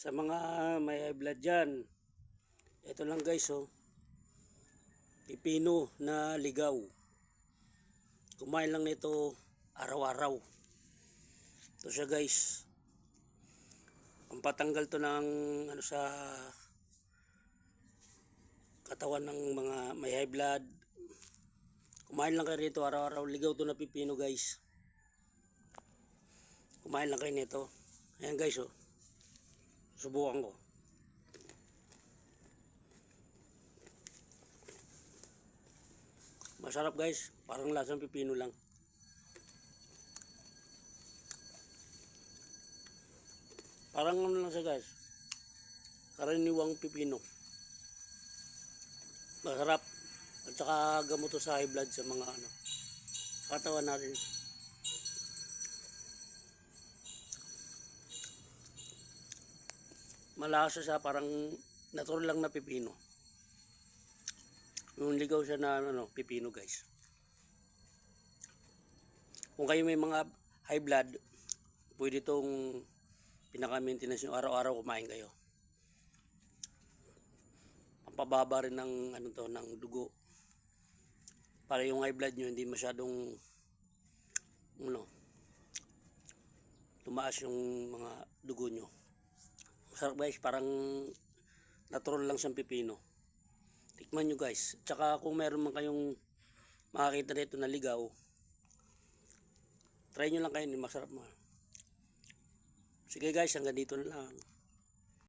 Sa mga may high blood dyan, ito lang guys, oh, pipino na ligaw. Kumain lang nito araw-araw. Ito siya guys. Pampatanggal to ng ano sa katawan ng mga may high blood. Kumain lang kayo nito araw-araw. Ligaw to na pipino guys. Kumain lang kayo nito. Ayan guys, oh. Subukan ko. Masarap guys. Parang lasang pipino lang. Parang ano lang siya guys. Karaniwang pipino. Masarap. At saka gamot to sa high blood sa mga ano. Katawan natin. Malasa siya, parang natural lang na pipino. Yung ligaw siya na ano, pipino guys. Kung kayo may mga high blood, pwede itong pinaka-maintenance nyo. Araw-araw kumain kayo. Pampababa rin ng ano to, ng dugo. Para yung high blood nyo hindi masyadong ano, tumaas yung mga dugo nyo. Masarap guys, parang natural lang siyang pipino. Tikman nyo guys. Tsaka kung meron man kayong makakita nito na ligaw, try nyo lang kayo, masarap mo. Sige guys, hanggang dito na lang.